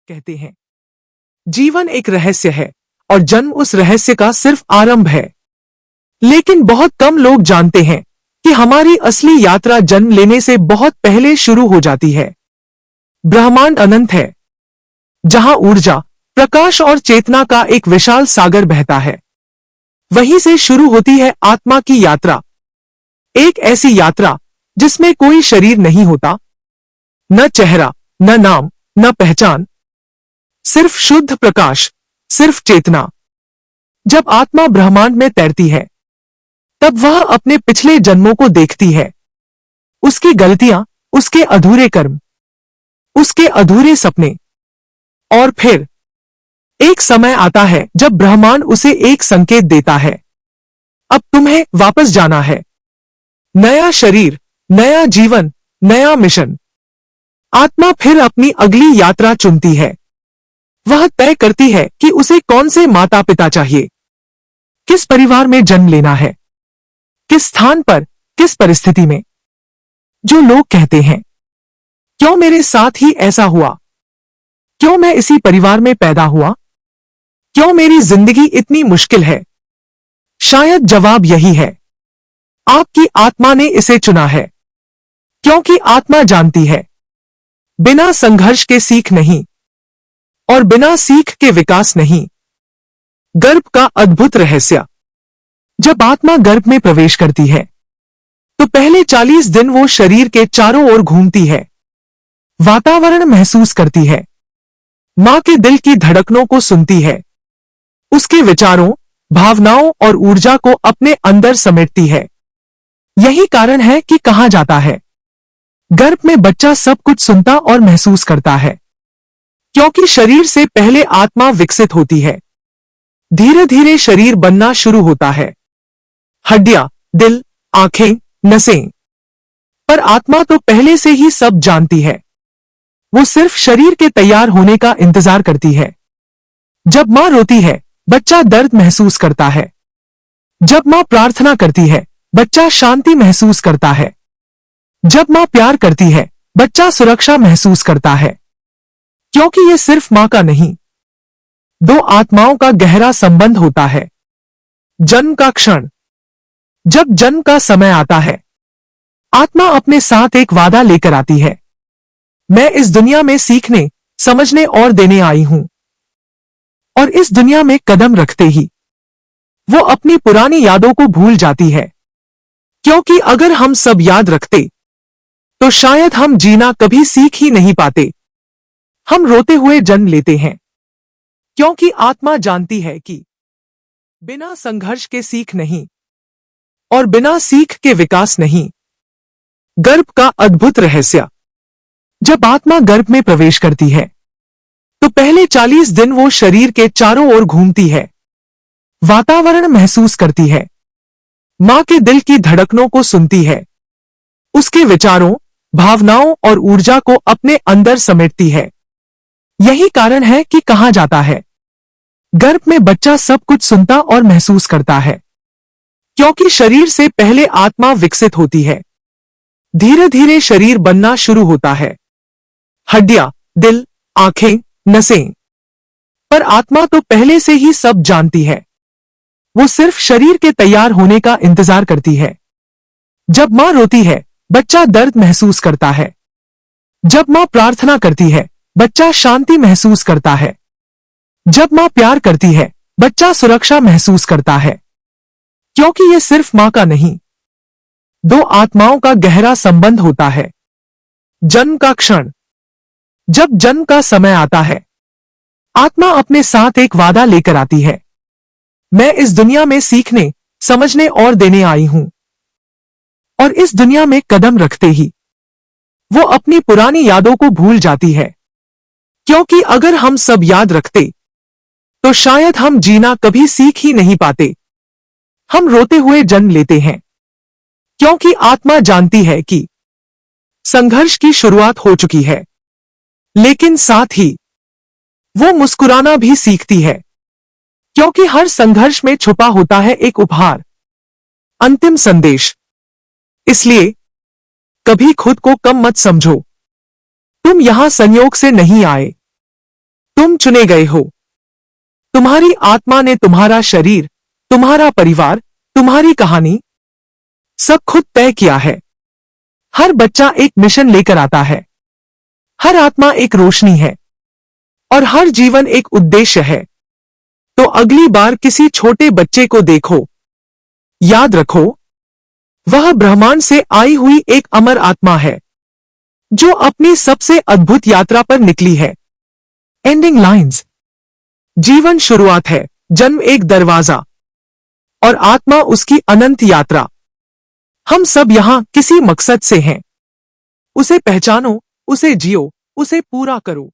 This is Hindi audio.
कहते हैं, जीवन एक रहस्य है और जन्म उस रहस्य का सिर्फ आरंभ है। लेकिन बहुत कम लोग जानते हैं कि हमारी असली यात्रा जन्म लेने से बहुत पहले शुरू हो जाती है। ब्रह्मांड अनंत है, जहां ऊर्जा, प्रकाश और चेतना का एक विशाल सागर बहता है। वहीं से शुरू होती है आत्मा की यात्रा, एक ऐसी यात्रा जिसमें कोई शरीर नहीं होता, न चेहरा, न नाम, न पहचान, सिर्फ शुद्ध प्रकाश, सिर्फ चेतना। जब आत्मा ब्रह्मांड में तैरती है, तब वह अपने पिछले जन्मों को देखती है, उसकी गलतियां, उसके अधूरे कर्म, उसके अधूरे सपने। और फिर एक समय आता है जब ब्रह्मांड उसे एक संकेत देता है, अब तुम्हें वापस जाना है। नया शरीर, नया जीवन, नया मिशन। आत्मा फिर अपनी अगली यात्रा चुनती है। वह तय करती है कि उसे कौन से माता पिता चाहिए, किस परिवार में जन्म लेना है, किस स्थान पर, किस परिस्थिति में। जो लोग कहते हैं, क्यों मेरे साथ ही ऐसा हुआ, क्यों मैं इसी परिवार में पैदा हुआ, क्यों मेरी जिंदगी इतनी मुश्किल है, शायद जवाब यही है, आपकी आत्मा ने इसे चुना है। क्योंकि आत्मा जानती है, बिना संघर्ष के सीख नहीं, और बिना सीख के विकास नहीं। गर्भ का अद्भुत रहस्य। जब आत्मा गर्भ में प्रवेश करती है, तो पहले 40 दिन वो शरीर के चारों ओर घूमती है, वातावरण महसूस करती है, मां के दिल की धड़कनों को सुनती है, उसके विचारों, भावनाओं और ऊर्जा को अपने अंदर समेटती है। यही कारण है कि कहा जाता है, गर्भ में बच्चा सब कुछ सुनता और महसूस करता है, क्योंकि शरीर से पहले आत्मा विकसित होती है। धीरे धीरे शरीर बनना शुरू होता है, हड्डियां, दिल, आंखें, नसें। पर आत्मा तो पहले से ही सब जानती है, वो सिर्फ शरीर के तैयार होने का इंतजार करती है। जब मां रोती है, बच्चा दर्द महसूस करता है। जब मां प्रार्थना करती है, बच्चा शांति महसूस करता है। जब मां प्यार करती है, बच्चा सुरक्षा महसूस करता है। क्योंकि ये सिर्फ मां का नहीं, दो आत्माओं का गहरा संबंध होता है। जन्म का क्षण। जब जन्म का समय आता है, आत्मा अपने साथ एक वादा लेकर आती है, मैं इस दुनिया में सीखने, समझने और देने आई हूं। और इस दुनिया में कदम रखते ही वो अपनी पुरानी यादों को भूल जाती है। क्योंकि अगर हम सब याद रखते, तो शायद हम जीना कभी सीख ही नहीं पाते। हम रोते हुए जन्म लेते हैं, क्योंकि आत्मा जानती है कि बिना संघर्ष के सीख नहीं, और बिना सीख के विकास नहीं। गर्भ का अद्भुत रहस्य। जब आत्मा गर्भ में प्रवेश करती है, तो पहले 40 दिन वो शरीर के चारों ओर घूमती है, वातावरण महसूस करती है, मां के दिल की धड़कनों को सुनती है, उसके विचारों, भावनाओं और ऊर्जा को अपने अंदर समेटती है। यही कारण है कि कहा जाता है, गर्भ में बच्चा सब कुछ सुनता और महसूस करता है, क्योंकि शरीर से पहले आत्मा विकसित होती है। धीरे धीरे शरीर बनना शुरू होता है, हड्डियां, दिल, आंखें, नसें। पर आत्मा तो पहले से ही सब जानती है, वो सिर्फ शरीर के तैयार होने का इंतजार करती है। जब मां रोती है, बच्चा दर्द महसूस करता है। जब मां प्रार्थना करती है, बच्चा शांति महसूस करता है। जब मां प्यार करती है, बच्चा सुरक्षा महसूस करता है। क्योंकि ये सिर्फ मां का नहीं, दो आत्माओं का गहरा संबंध होता है। जन्म का क्षण। जब जन्म का समय आता है, आत्मा अपने साथ एक वादा लेकर आती है, मैं इस दुनिया में सीखने, समझने और देने आई हूं। और इस दुनिया में कदम रखते ही वो अपनी पुरानी यादों को भूल जाती है। क्योंकि अगर हम सब याद रखते, तो शायद हम जीना कभी सीख ही नहीं पाते। हम रोते हुए जन्म लेते हैं, क्योंकि आत्मा जानती है कि संघर्ष की शुरुआत हो चुकी है। लेकिन साथ ही वो मुस्कुराना भी सीखती है, क्योंकि हर संघर्ष में छुपा होता है एक उपहार, अंतिम संदेश। इसलिए कभी खुद को कम मत समझो। तुम यहां संयोग से नहीं आए, तुम चुने गए हो। तुम्हारी आत्मा ने तुम्हारा शरीर, तुम्हारा परिवार, तुम्हारी कहानी सब खुद तय किया है। हर बच्चा एक मिशन लेकर आता है। हर आत्मा एक रोशनी है और हर जीवन एक उद्देश्य है। तो अगली बार किसी छोटे बच्चे को देखो, याद रखो, वह ब्रह्मांड से आई हुई एक अमर आत्मा है जो अपनी सबसे अद्भुत यात्रा पर निकली है। Ending lines. जीवन शुरुआत है, जन्म एक दरवाजा और आत्मा उसकी अनंत यात्रा। हम सब यहां किसी मकसद से हैं। उसे पहचानो, उसे जियो, उसे पूरा करो।